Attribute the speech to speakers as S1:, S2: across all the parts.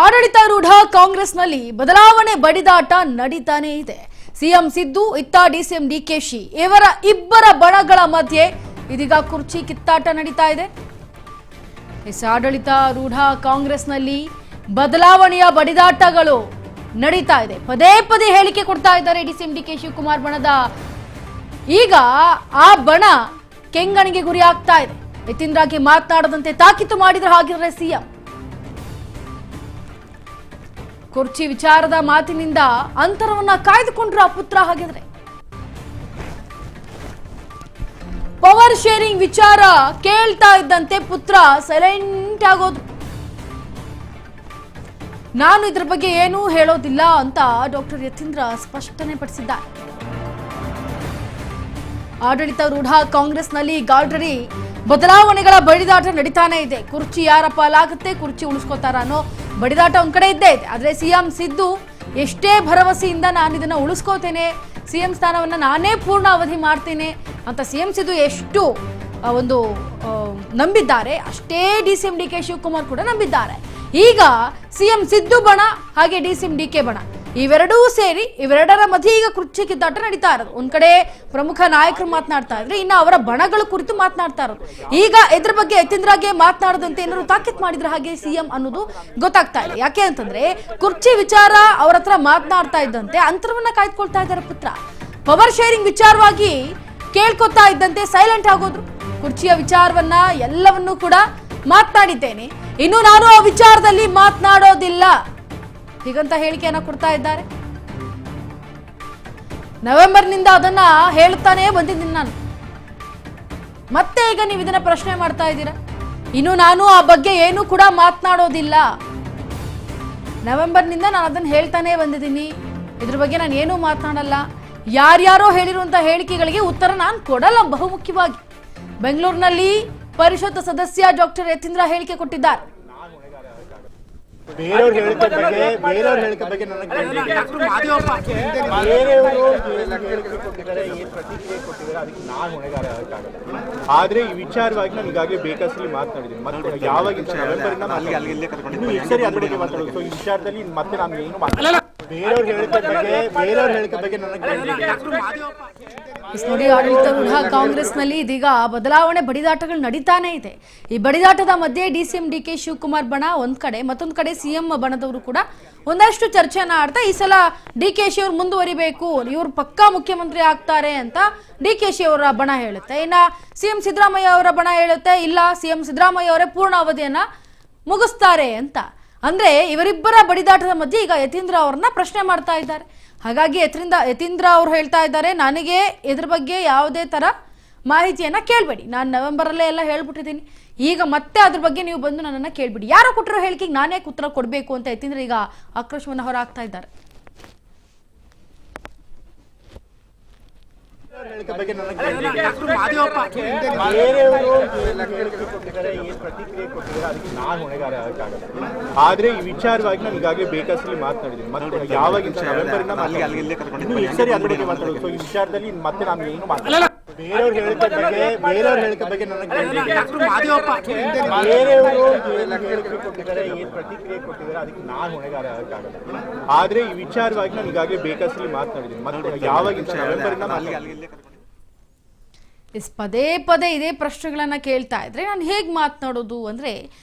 S1: ಆಡಳಿತಾರೂಢ ಕಾಂಗ್ರೆಸ್ನಲ್ಲಿ ಬದಲಾವಣೆ ಬಡಿದಾಟ ನಡೀತಾನೆ ಇದೆ. ಸಿಎಂ ಸಿದ್ದು ಇತ್ತ ಡಿಸಿಎಂ ಡಿಕೆಶಿ ಇವರ ಇಬ್ಬರ ಬಣಗಳ ಮಧ್ಯೆ ಇದೀಗ ಕುರ್ಚಿ ಕಿತ್ತಾಟ ನಡೀತಾ ಇದೆ. ಆಡಳಿತಾರೂಢ ಕಾಂಗ್ರೆಸ್ನಲ್ಲಿ ಬದಲಾವಣೆಯ ಬಡಿದಾಟಗಳು ನಡೀತಾ ಇದೆ. ಪದೇ ಪದೇ ಹೇಳಿಕೆ ಕೊಡ್ತಾ ಇದ್ದಾರೆ ಡಿಸಿಎಂ ಡಿಕೆ ಶಿವಕುಮಾರ್ ಬಣದ. ಈಗ ಆ ಬಣ ಕೆಂಗಣಿಗೆ ಗುರಿ ಆಗ್ತಾ ಇದೆ. ಯತೀಂದ್ರಗೆ ಮಾತನಾಡದಂತೆ ತಾಕೀತು ಮಾಡಿದ್ರೆ ಹಾಗಿದ್ರೆ ಸಿಎಂ ಕುರ್ಚಿ ವಿಚಾರದ ಮಾತಿನಿಂದ ಅಂತರವನ್ನ ಕಾಯ್ದುಕೊಂಡ್ರ ಪುತ್ರ. ಹಾಗಿದ್ರೆ ಪವರ್ ಶೇರಿಂಗ್ ವಿಚಾರ ಕೇಳ್ತಾ ಇದ್ದಂತೆ ಪುತ್ರ ಸೈಲೆಂಟ್ ಆಗೋದು. ನಾನು ಇದ್ರ ಬಗ್ಗೆ ಏನೂ ಹೇಳೋದಿಲ್ಲ ಅಂತ ಡಾಕ್ಟರ್ ಯತೀಂದ್ರ ಸ್ಪಷ್ಟನೆ ಪಡಿಸಿದ್ದಾರೆ. ಆಡಳಿತಾರೂಢ ಕಾಂಗ್ರೆಸ್ನಲ್ಲಿ ಈಗ ಆಲ್ರೆಡಿ ಬದಲಾವಣೆಗಳ ಬಡಿದಾಟ ನಡೀತಾನೆ ಇದೆ. ಕುರ್ಚಿ ಯಾರ ಪಾಲಾಗುತ್ತೆ, ಕುರ್ಚಿ ಉಳಿಸ್ಕೋತಾರ ಅನ್ನೋ ಬಡಿದಾಟ ಒಂದ್ ಕಡೆ ಇದ್ದೇ ಇದೆ. ಆದ್ರೆ ಸಿಎಂ ಸಿದ್ದು ಎಷ್ಟೇ ಭರವಸೆಯಿಂದ ನಾನು ಇದನ್ನ ಉಳಿಸ್ಕೋತೇನೆ, ಸಿಎಂ ಸ್ಥಾನವನ್ನ ನಾನೇ ಪೂರ್ಣ ಅವಧಿ ಮಾಡ್ತೇನೆ ಅಂತ ಸಿಎಂ ಸಿದ್ದು ಎಷ್ಟು ಒಂದು ನಂಬಿದ್ದಾರೆ, ಅಷ್ಟೇ ಡಿಸಿಎಂ ಡಿಕೆ ಶಿವಕುಮಾರ್ ಕೂಡ ನಂಬಿದ್ದಾರೆ. ಈಗ ಸಿಎಂ ಸಿದ್ದು ಬಣ ಹಾಗೆ ಡಿಸಿಎಂ ಡಿಕೆ ಬಣ ಇವೆರಡೂ ಸೇರಿ ಇವೆರಡರ ಮಧ್ಯೆ ಈಗ ಕುರ್ಚಿ ಕಿತ್ತಾಟ ನಡೀತಾ ಇರೋದು. ಒಂದ್ ಕಡೆ ಪ್ರಮುಖ ನಾಯಕರು ಮಾತನಾಡ್ತಾ ಇದ್ರೆ, ಇನ್ನು ಅವರ ಬಣಗಳ ಕುರಿತು ಮಾತನಾಡ್ತಾ ಇರೋದು. ಈಗ ಇದ್ರ ಬಗ್ಗೆ ಯತೀಂದ್ರಗೆ ಮಾತನಾಡದಂತೆ ಏನಾದ್ರು ತಾಕೀತು ಮಾಡಿದ್ರೆ ಹಾಗೆ ಸಿಎಂ ಅನ್ನೋದು ಗೊತ್ತಾಗ್ತಾ ಇದೆ. ಯಾಕೆ ಅಂತಂದ್ರೆ ಕುರ್ಚಿ ವಿಚಾರ ಅವ್ರ ಹತ್ರ ಮಾತನಾಡ್ತಾ ಇದ್ದಂತೆ ಅಂತರವನ್ನ ಕಾಯ್ದುಕೊಳ್ತಾ ಇದ್ದಾರೆ ಪುತ್ರ. ಪವರ್ ಶೇರಿಂಗ್ ವಿಚಾರವಾಗಿ ಕೇಳ್ಕೊತಾ ಇದ್ದಂತೆ ಸೈಲೆಂಟ್ ಆಗೋದ್ರು. ಕುರ್ಚಿಯ ವಿಚಾರವನ್ನ ಎಲ್ಲವನ್ನೂ ಕೂಡ ಮಾತನಾಡಿದ್ದೇನೆ, ಇನ್ನು ನಾನು ಆ ವಿಚಾರದಲ್ಲಿ ಮಾತನಾಡೋದಿಲ್ಲ ಹೀಗಂತ ಹೇಳಿಕೆಯನ್ನ ಕೊಡ್ತಾ ಇದ್ದಾರೆ. ನವೆಂಬರ್ನಿಂದ ಅದನ್ನ ಹೇಳ್ತಾನೆ ಬಂದಿದ್ದೀನಿ ನಾನು. ಮತ್ತೆ ಈಗ ನೀವು ಇದನ್ನ ಪ್ರಶ್ನೆ ಮಾಡ್ತಾ ಇದ್ದೀರಾ. ಇನ್ನು ನಾನು ಆ ಬಗ್ಗೆ ಏನು ಕೂಡ ಮಾತನಾಡೋದಿಲ್ಲ. ನವೆಂಬರ್ನಿಂದ ನಾನು ಅದನ್ನ ಹೇಳ್ತಾನೆ ಬಂದಿದ್ದೀನಿ. ಇದ್ರ ಬಗ್ಗೆ ನಾನು ಏನೂ ಮಾತನಾಡಲ್ಲ. ಯಾರ್ಯಾರೋ ಹೇಳಿರುವಂತಹ ಹೇಳಿಕೆಗಳಿಗೆ ಉತ್ತರ ನಾನು ಕೊಡಲ್ಲ. ಬಹುಮುಖ್ಯವಾಗಿ ಬೆಂಗಳೂರಿನಲ್ಲಿ ಪರಿಷತ್ ಸದಸ್ಯ ಡಾಕ್ಟರ್ ಯತೀಂದ್ರ ಹೇಳಿಕೆ ಕೊಟ್ಟಿದ್ದಾರೆ.
S2: ಬೇರೆಯವ್ರ ಹೇಳಿಕೆ ಬಗ್ಗೆ ನನಗೆ ಪ್ರತಿಕ್ರಿಯೆ ಕೊಟ್ಟಿದ್ದಾರೆ, ಅದಕ್ಕೆ ನಾನು ಹೊಣೆಗಾರ ಆಗಕ್ಕಾಗಲ್ಲ. ಆದ್ರೆ ಈ ವಿಚಾರವಾಗಿ ನಾನು ಈಗಾಗಲೇ ಬೇಕಸ್ಲಿ ಮಾತನಾಡಿದ್ದೀನಿ. ಮತ್ತೆ ಯಾವಾಗ ಸರಿ ಅದ್ರ ಬಗ್ಗೆ ಮಾತಾಡೋದು. ಸೊ ಈ ವಿಚಾರದಲ್ಲಿ ಮತ್ತೆ ನಾನು ಏನು ಮಾತಾಡಲ್ಲ. ಬೇರೆಯವ್ರ ಹೇಳಿಕೆ ಬಗ್ಗೆ ನನಗೆ
S1: ನೋಡಿ, ಆಡಳಿತಾರೂಢ ಕಾಂಗ್ರೆಸ್ನಲ್ಲಿ ಇದೀಗ ಬದಲಾವಣೆ ಬಡಿದಾಟಗಳು ನಡೀತಾನೆ ಇದೆ. ಈ ಬಡಿದಾಟದ ಮಧ್ಯೆ ಡಿಸಿಎಂ ಡಿಕೆ ಶಿವಕುಮಾರ್ ಬಣ ಒಂದ್ ಕಡೆ, ಮತ್ತೊಂದ್ ಕಡೆ ಸಿಎಂ ಬಣದವರು ಕೂಡ ಒಂದಷ್ಟು ಚರ್ಚೆಯನ್ನ ಆಡ್ತಾ ಈ ಸಲ ಡಿಕೆಶಿ ಅವರು ಮುಂದುವರಿಬೇಕು, ಇವ್ರು ಪಕ್ಕಾ ಮುಖ್ಯಮಂತ್ರಿ ಆಗ್ತಾರೆ ಅಂತ ಡಿಕೆಶಿ ಅವರ ಬಣ ಹೇಳುತ್ತೆ. ಇನ್ನ ಸಿಎಂ ಸಿದ್ದರಾಮಯ್ಯ ಅವರ ಬಣ ಹೇಳುತ್ತೆ, ಇಲ್ಲ ಸಿಎಂ ಸಿದ್ದರಾಮಯ್ಯ ಅವರೇ ಪೂರ್ಣ ಅವಧಿಯನ್ನ ಮುಗಿಸ್ತಾರೆ ಅಂತ. ಅಂದ್ರೆ ಇವರಿಬ್ಬರ ಬಡಿದಾಟದ ಮಧ್ಯೆ ಈಗ ಯತೀಂದ್ರ ಅವ್ರನ್ನ ಪ್ರಶ್ನೆ ಮಾಡ್ತಾ ಇದ್ದಾರೆ. ಹಾಗಾಗಿ ಯತೀಂದ್ರ ಅವ್ರು ಹೇಳ್ತಾ ಇದ್ದಾರೆ, ನನಗೆ ಇದ್ರ ಬಗ್ಗೆ ಯಾವುದೇ ತರ ಮಾಹಿತಿಯನ್ನ ಕೇಳಬೇಡಿ, ನಾನು ನವೆಂಬರಲ್ಲೇ ಎಲ್ಲ ಹೇಳ್ಬಿಟ್ಟಿದ್ದೀನಿ. ಈಗ ಮತ್ತೆ ಅದ್ರ ಬಗ್ಗೆ ನೀವು ಬಂದು ನನ್ನನ್ನು ಕೇಳ್ಬಿಡಿ, ಯಾರೋ ಕೊಟ್ಟಿರೋ ಹೇಳಿಕೆಗೆ ನಾನೇ ಉತ್ತರ ಕೊಡಬೇಕು ಅಂತ ಯತೀಂದ್ರ ಈಗ ಆಕ್ರೋಶವನ್ನು ಹೊರಹಾಕ್ತಾ ಇದ್ದಾರೆ.
S2: ಪ್ರತಿಕ್ರಿಯೆ ಕೊಟ್ಟಿದ್ದಾರೆ, ಅದಕ್ಕೆ ನಾನು ಹೊಣೆಗಾರ ಆಗಕ್ಕಾಗಲ್ಲ. ಆದ್ರೆ ಈ ವಿಚಾರವಾಗಿ ನಾನು ಈಗಾಗಲೇ ಬೇಕಸ್ಲಿ ಮಾತನಾಡಿದ್ದೀನಿ. ಮತ್ತೆ ಯಾವಾಗ ಸರಿ ಅದ್ರ ಬಗ್ಗೆ ಮಾತಾಡೋದು. ಸೊ ಈ ವಿಚಾರದಲ್ಲಿ ಮತ್ತೆ ನಾನು ಏನು ಮಾತಾಡಲ್ಲ. ಬೇರೆಯವ್ರ ಹೇಳಿಕೆ ಬಗ್ಗೆ ನನಗೆ ಪ್ರತಿಕ್ರಿಯೆ ಕೊಟ್ಟಿದ್ದಾರೆ, ಅದಕ್ಕೆ ನಾನು ಹೊಣೆಗಾರ ಆಗಕ್ಕಾಗಲ್ಲ. ಆದ್ರೆ ಈ ವಿಚಾರವಾಗಿ ನಾನು ಈಗಾಗಲೇ ಬೇಕಸ್ಲಿ ಮಾತನಾಡಿದ್ದೀನಿ. ಮತ್ತೆ ಯಾವಾಗ
S1: ಪದೇ ಪದೇ ಇದೇ ಪ್ರಶ್ನೆಗಳನ್ನ ಕೇಳ್ತಾ ಇದ್ರೆ ನಾನು ಹೇಗೆ ಮಾತನಾಡೋದು ಅಂದ್ರೆ,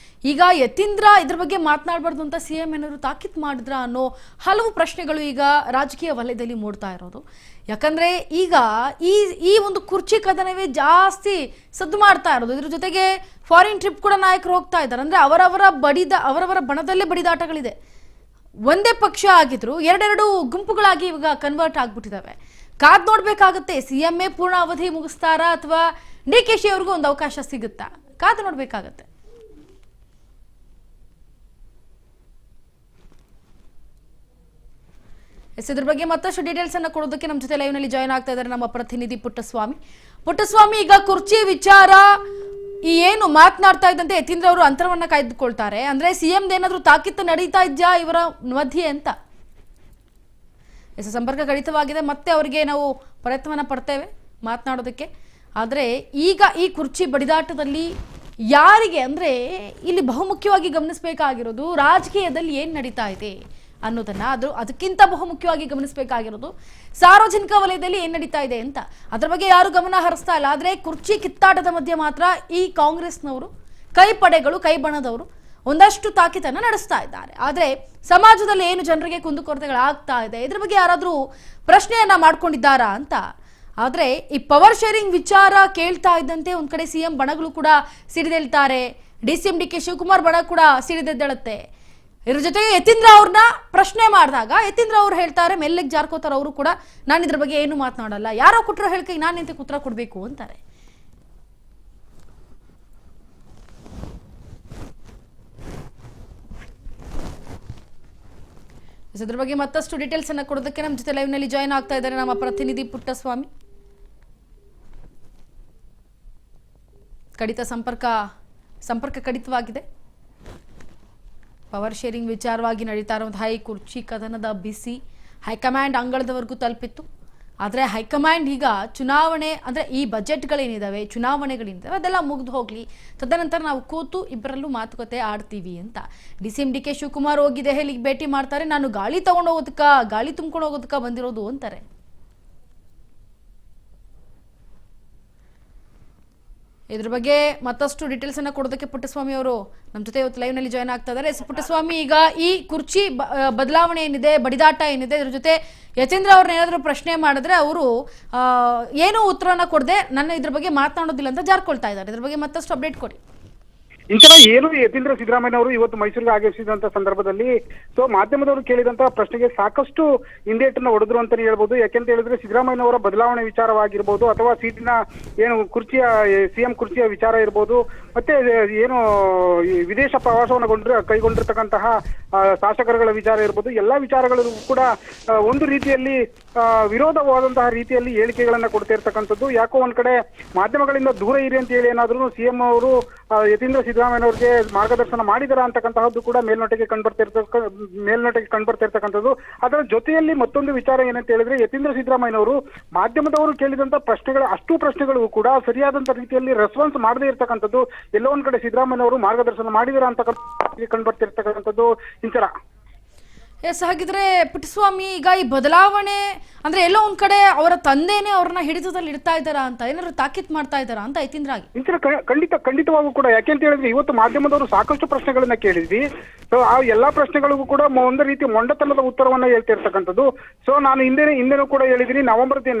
S1: ಈಗ ಯತೀಂದ್ರ ಇದ್ರ ಬಗ್ಗೆ ಮಾತನಾಡಬಾರ್ದು ಅಂತ ಸಿಎಂ ಏನಾದ್ರು ತಾಕೀತು ಮಾಡಿದ್ರ ಅನ್ನೋ ಹಲವು ಪ್ರಶ್ನೆಗಳು ಈಗ ರಾಜಕೀಯ ವಲಯದಲ್ಲಿ ಮೂಡ್ತಾ ಇರೋದು. ಯಾಕಂದ್ರೆ ಈಗ ಈ ಒಂದು ಕುರ್ಚಿ ಕದನವೇ ಜಾಸ್ತಿ ಸದ್ದು ಮಾಡ್ತಾ ಇರೋದು. ಇದ್ರ ಜೊತೆಗೆ ಫಾರಿನ್ ಟ್ರಿಪ್ ಕೂಡ ನಾಯಕರು ಹೋಗ್ತಾ ಇದ್ದಾರೆ. ಅಂದ್ರೆ ಅವರವರ ಬಣದಲ್ಲೇ ಬಡಿದಾಟಗಳಿದೆ. ಒಂದೇ ಪಕ್ಷ ಆಗಿದ್ರು ಎರಡೆರಡು ಗುಂಪುಗಳಾಗಿ ಇವಾಗ ಕನ್ವರ್ಟ್ ಆಗ್ಬಿಟ್ಟಿದಾವೆ. ಕಾದ್ ನೋಡ್ಬೇಕಾಗತ್ತೆ, ಸಿಎಂ ಪೂರ್ಣ ಅವಧಿ ಮುಗಿಸ್ತಾರಾ ಅಥವಾ ಡಿಕೆಶಿ ಅವ್ರಿಗೂ ಒಂದು ಅವಕಾಶ ಸಿಗುತ್ತಾ, ಕಾದು ನೋಡ್ಬೇಕಾಗತ್ತೆ. ಇದ್ರ ಬಗ್ಗೆ ಮತ್ತಷ್ಟು ಡೀಟೇಲ್ಸ್ ಅನ್ನ ಕೊಡೋದಕ್ಕೆ ನಮ್ಮ ಜೊತೆ ಲೈವ್ ನಲ್ಲಿ ಜಾಯ್ನ್ ಆಗ್ತಾ ಇದ್ದಾರೆ ನಮ್ಮ ಪ್ರತಿನಿಧಿ ಪುಟ್ಟಸ್ವಾಮಿ. ಈಗ ಕುರ್ಚಿ ವಿಚಾರ ಈ ಏನು ಮಾತನಾಡ್ತಾ ಇದ್ದಂತೆ ಯತೀಂದ್ರ ಅವರು ಅಂತರವನ್ನ ಕಾಯ್ದುಕೊಳ್ತಾರೆ. ಅಂದ್ರೆ ಸಿಎಂ ಏನಾದ್ರು ತಾಕೀತು ನಡೀತಾ ಇದ್ಯಾ ಇವರ ಮಧ್ಯೆ ಅಂತ ಸಂಪರ್ಕ ಕಡಿತವಾಗಿದೆ. ಮತ್ತೆ ಅವರಿಗೆ ನಾವು ಪ್ರಯತ್ನವನ್ನ ಪಡ್ತೇವೆ ಮಾತನಾಡೋದಕ್ಕೆ. ಆದರೆ ಈಗ ಈ ಕುರ್ಚಿ ಬಡಿದಾಟದಲ್ಲಿ ಯಾರಿಗೆ ಅಂದ್ರೆ ಇಲ್ಲಿ ಬಹುಮುಖ್ಯವಾಗಿ ಗಮನಿಸಬೇಕಾಗಿರೋದು ರಾಜಕೀಯದಲ್ಲಿ ಏನ್ ನಡೀತಾ ಇದೆ ಅನ್ನೋದನ್ನ, ಅದಕ್ಕಿಂತ ಬಹುಮುಖ್ಯವಾಗಿ ಗಮನಿಸಬೇಕಾಗಿರೋದು ಸಾರ್ವಜನಿಕ ವಲಯದಲ್ಲಿ ಏನ್ ನಡೀತಾ ಇದೆ ಅಂತ. ಅದ್ರ ಬಗ್ಗೆ ಯಾರು ಗಮನ ಹರಿಸ್ತಾ ಇಲ್ಲ. ಆದ್ರೆ ಕುರ್ಚಿ ಕಿತ್ತಾಟದ ಮಧ್ಯೆ ಮಾತ್ರ ಈ ಕಾಂಗ್ರೆಸ್ನವರು, ಕೈ ಪಡೆಗಳು, ಕೈ ಬಣದವರು ಒಂದಷ್ಟು ತಾಕೀತನ್ನ ನಡೆಸ್ತಾ ಇದ್ದಾರೆ. ಆದ್ರೆ ಸಮಾಜದಲ್ಲಿ ಏನು ಜನರಿಗೆ ಕುಂದುಕೊರತೆಗಳಾಗ್ತಾ ಇದೆ, ಇದ್ರ ಬಗ್ಗೆ ಯಾರಾದ್ರೂ ಪ್ರಶ್ನೆಯನ್ನ ಮಾಡ್ಕೊಂಡಿದ್ದಾರಾ ಅಂತ. ಆದ್ರೆ ಈ ಪವರ್ ಶೇರಿಂಗ್ ವಿಚಾರ ಕೇಳ್ತಾ ಇದ್ದಂತೆ ಒಂದ್ ಕಡೆ ಸಿಎಂ ಬಣಗಳು ಕೂಡ ಸಿಡಿದೇಳ್ತಾರೆ. DCM DK ಶಿವಕುಮಾರ್ ಬಣ ಕೂಡ ಸಿಡಿದೆದ್ದೇಳುತ್ತೆ. ಇದ್ರ ಜೊತೆಗೆ ಯತೀಂದ್ರ ಅವ್ರನ್ನ ಪ್ರಶ್ನೆ ಮಾಡಿದಾಗ ಯತೀಂದ್ರ ಅವ್ರು ಹೇಳ್ತಾರೆ, ಮೆಲ್ಲಗೆ ಜಾರ್ಕೋತಾರ ಅವರು ಕೂಡ, ನಾನು ಇದ್ರ ಬಗ್ಗೆ ಏನು ಮಾತನಾಡಲ್ಲ, ಯಾರೋ ಕೊಟ್ಟರು ಹೇಳಿಕೆ ನಾನು ನಿಂತೆ ಉತ್ತರ ಕೊಡ್ಬೇಕು ಅಂತಾರೆ. ಇದ್ರ ಬಗ್ಗೆ ಮತ್ತಷ್ಟು ಡೀಟೇಲ್ಸ್ ಅನ್ನ ಕೊಡೋದಕ್ಕೆ ನಮ್ಮ ಜೊತೆ ಲೈವ್ ನಲ್ಲಿ ಜಾಯಿನ್ ಆಗ್ತಾ ಇದ್ದಾರೆ ನಮ್ಮ ಪ್ರತಿನಿಧಿ ಪುಟ್ಟಸ್ವಾಮಿ. ಸಂಪರ್ಕ ಕಡಿತವಾಗಿದೆ. ಪವರ್ ಶೇರಿಂಗ್ ವಿಚಾರವಾಗಿ ನಡೀತಾ ಇರುವಂತಹ ಈ ಕುರ್ಚಿ ಕದನದ ಬಿಸಿ ಹೈಕಮಾಂಡ್ ಅಂಗಳದವರೆಗೂ ತಲುಪಿತ್ತು. ಆದರೆ ಹೈಕಮಾಂಡ್ ಈಗ ಚುನಾವಣೆ ಅಂದರೆ ಈ ಬಜೆಟ್ಗಳೇನಿದಾವೆ, ಚುನಾವಣೆಗಳೇನಿದಾವೆ ಅದೆಲ್ಲ ಮುಗಿದು ಹೋಗಲಿ, ತದನಂತರ ನಾವು ಕೂತು ಇಬ್ಬರಲ್ಲೂ ಮಾತುಕತೆ ಆಡ್ತೀವಿ ಅಂತ DCM DK ಶಿವಕುಮಾರ್ ಹೋಗಿ ದೆಹಲಿಗೆ ಭೇಟಿ ಮಾಡ್ತಾರೆ. ನಾನು ಗಾಳಿ ತುಂಬ್ಕೊಂಡು ಹೋಗೋದಕ್ಕ ಬಂದಿರೋದು ಅಂತಾರೆ. ಇದ್ರ ಬಗ್ಗೆ ಮತ್ತಷ್ಟು ಡೀಟೇಲ್ಸ್ ಅನ್ನ ಕೊಡೋದಕ್ಕೆ ಪುಟ್ಟಸ್ವಾಮಿ ಅವರು ನಮ್ಮ ಜೊತೆ ಇವತ್ತು ಲೈವ್ ನಲ್ಲಿ ಜಾಯ್ನ್ ಆಗ್ತಾ ಇದ್ದಾರೆ. ಪುಟ್ಟಸ್ವಾಮಿ, ಈಗ ಈ ಕುರ್ಚಿ ಬದಲಾವಣೆ ಏನಿದೆ, ಬಡಿದಾಟ ಏನಿದೆ, ಇದ್ರ ಜೊತೆ ಯತೀಂದ್ರ ಅವ್ರನ್ನ ಏನಾದ್ರು ಪ್ರಶ್ನೆ ಮಾಡಿದ್ರೆ ಅವರು ಏನು ಉತ್ತರನ ಕೊಡದೆ ನನ್ನ ಇದ್ರ ಬಗ್ಗೆ ಮಾತನಾಡೋದಿಲ್ಲ ಅಂತ ಜಾರ್ಕೊಳ್ತಾ ಇದ್ದಾರೆ. ಇದ್ರ ಬಗ್ಗೆ ಮತ್ತಷ್ಟು ಅಪ್ಡೇಟ್ ಕೊಡಿ.
S3: ಇಂತಹ ಏನು ಯತೀಂದ್ರ ಸಿದ್ದರಾಮಯ್ಯ ಅವರು ಇವತ್ತು ಮೈಸೂರಿಗೆ ಆಗಮಿಸಿದಂತ ಸಂದರ್ಭದಲ್ಲಿ ಮಾಧ್ಯಮದವರು ಕೇಳಿದಂತ ಪ್ರಶ್ನೆಗೆ ಸಾಕಷ್ಟು ಹಿಂದೇಟನ್ನು ಹೊಡೆದ್ರು ಅಂತಾನೆ ಹೇಳ್ಬೋದು. ಯಾಕೆಂತ ಹೇಳಿದ್ರೆ ಸಿದ್ದರಾಮಯ್ಯ ಅವರ ಬದಲಾವಣೆ ವಿಚಾರವಾಗಿರ್ಬೋದು, ಅಥವಾ ಸೀಟಿನ ಏನು ಸಿಎಂ ಕುರ್ಚಿಯ ವಿಚಾರ ಇರ್ಬೋದು, ಮತ್ತೆ ಏನು ವಿದೇಶ ಪ್ರವಾಸವನ್ನು ಕೈಗೊಂಡಿರ್ತಕ್ಕಂತಹ ಶಾಸಕರುಗಳ ವಿಚಾರ ಇರ್ಬೋದು, ಎಲ್ಲಾ ವಿಚಾರಗಳು ಕೂಡ ಒಂದು ರೀತಿಯಲ್ಲಿ ವಿರೋಧವಾದಂತಹ ರೀತಿಯಲ್ಲಿ ಹೇಳಿಕೆಗಳನ್ನ ಕೊಡ್ತಾ ಇರ್ತಕ್ಕಂಥದ್ದು. ಯಾಕೋ ಒಂದ್ ಕಡೆ ಮಾಧ್ಯಮಗಳಿಂದ ದೂರ ಇರಿ ಅಂತ ಹೇಳಿ ಏನಾದ್ರೂ ಸಿಎಂ ಅವರು ಯತೀಂದ್ರ ಸಿದ್ದರಾಮಯ್ಯ ಅವರಿಗೆ ಮಾರ್ಗದರ್ಶನ ಮಾಡಿದಾರ ಅಂತಕ್ಕಂತಹದ್ದು ಕೂಡ ಮೇಲ್ನೋಟಕ್ಕೆ ಕಂಡುಬರ್ತಿರ್ತಕ್ಕಂಥದ್ದು. ಅದರ ಜೊತೆಯಲ್ಲಿ ಮತ್ತೊಂದು ವಿಚಾರ ಏನಂತ ಹೇಳಿದ್ರೆ, ಯತೀಂದ್ರ ಸಿದ್ದರಾಮಯ್ಯ ಅವರು ಮಾಧ್ಯಮದವರು ಕೇಳಿದಂತ ಅಷ್ಟು ಪ್ರಶ್ನೆಗಳು ಕೂಡ ಸರಿಯಾದಂತ ರೀತಿಯಲ್ಲಿ ರೆಸ್ಪಾನ್ಸ್ ಮಾಡದೇ ಇರ್ತಕ್ಕಂಥದ್ದು, ಎಲ್ಲೋ ಒಂದ್ ಕಡೆ ಸಿದ್ದರಾಮಯ್ಯ ಅವರು ಮಾರ್ಗದರ್ಶನ ಮಾಡಿದಾರ ಅಂತ ಕಂಡುಬರ್ತಿರ್ತಕ್ಕಂಥದ್ದು. ಇಂಚರ
S1: ಹಾಗಿದ್ರೆ ಪುಟ್ಟಸ್ವಾಮಿ, ಈಗ ಈ ಬದಲಾವಣೆ ಅಂದ್ರೆ ಎಲ್ಲೋ ಒಂದ್ ಕಡೆ ಅವರ ತಂದೆನೇ ಅವ್ರನ್ನ ಹಿಡಿತದಲ್ಲಿ ಇಡ್ತಾ ಇದ್ದಾರಾ ಅಂತ, ಏನಾದ್ರು ತಾಕೀತ್ ಮಾಡ್ತಾ ಇದ್ದಾರಾ ಅಂತ ಯತೀಂದ್ರಾಗಿ?
S3: ಖಂಡಿತವಾಗೂ ಕೂಡ. ಯಾಕೆಂತ ಹೇಳಿದ್ರೆ ಇವತ್ತು ಮಾಧ್ಯಮದವರು ಸಾಕಷ್ಟು ಪ್ರಶ್ನೆಗಳನ್ನ ಕೇಳಿದ್ವಿ. ಸೊ ಆ ಎಲ್ಲಾ ಪ್ರಶ್ನೆಗಳಿಗೂ ಕೂಡ ಒಂದು ರೀತಿ ಮೊಂಡತನದ ಉತ್ತರವನ್ನ ಹೇಳ್ತಿರ್ತಕ್ಕಂಥದ್ದು. ಸೊ ನಾನು ಹಿಂದೆನೂ ಕೂಡ ಹೇಳಿದೀನಿ,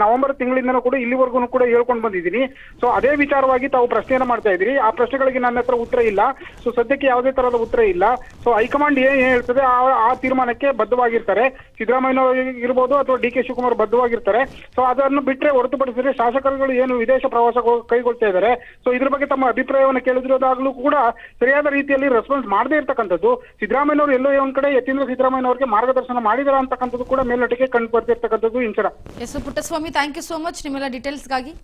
S3: ನವೆಂಬರ್ ತಿಂಗಳಿಂದನೂ ಕೂಡ ಇಲ್ಲಿವರೆಗೂ ಕೂಡ ಹೇಳ್ಕೊಂಡು ಬಂದಿದ್ದೀನಿ. ಸೊ ಅದೇ ವಿಚಾರವಾಗಿ ತಾವು ಪ್ರಶ್ನೆಯನ್ನ ಮಾಡ್ತಾ ಇದ್ದೀರಿ. ಆ ಪ್ರಶ್ನೆಗಳಿಗೆ ನನ್ನ ಹತ್ರ ಉತ್ತರ ಇಲ್ಲ. ಸೊ ಸದ್ಯಕ್ಕೆ ಯಾವುದೇ ತರಹದ ಉತ್ತರ ಇಲ್ಲ. ಸೊ ಹೈಕಮಾಂಡ್ ಏನ್ ಹೇಳ್ತದೆ ಆ ತೀರ್ಮಾನಕ್ಕೆ ಬದ್ಧವಾಗಿರ್ತಾರೆ. ಸಿದ್ದರಾಮಯ್ಯ ಇರ್ಬೋದು ಅಥವಾ DK ಶಿವಕುಮಾರ್ ಬದ್ಧವಾಗಿರ್ತಾರೆ. ಸೊ ಅದನ್ನು ಬಿಟ್ಟರೆ ಹೊರತುಪಡಿಸಿದ್ರೆ ಶಾಸಕರುಗಳು ಏನು ವಿದೇಶ ಪ್ರವಾಸ ಕೈಗೊಳ್ತಾ ಇದ್ದಾರೆ, ಸೊ ಇದ್ರ ಬಗ್ಗೆ ತಮ್ಮ ಅಭಿಪ್ರಾಯವನ್ನು ಕೇಳಿದಿರೋದಾಗ್ಲೂ ಕೂಡ ಸರಿಯಾದ ರೀತಿಯಲ್ಲಿ ರೆಸ್ಪಾನ್ಸ್ ಮಾಡದೇ ಇರ್ತಕ್ಕಂಥದ್ದು. ಸಿದ್ದರಾಮಯ್ಯ ಅವರು ಎಲ್ಲೋ ಒಂದ್ ಕಡೆ ಯತೀಂದ್ರ ಸಿದ್ದರಾಮಯ್ಯ ಅವರಿಗೆ ಮಾರ್ಗದರ್ಶನ ಮಾಡಿದಾರ ಅಂತಕ್ಕಂಥದ್ದು ಕೂಡ ಮೇಲ್ನೋಟಕ್ಕೆ ಕಂಡು ಬರ್ತಿರ್ತಕ್ಕಂಥದ್ದು. Inchara
S1: Puttaswamy, thank you so much ನಿಮ್ಮೆಲ್ಲ ಡೀಟೇಲ್ಸ್ಗಾಗಿ.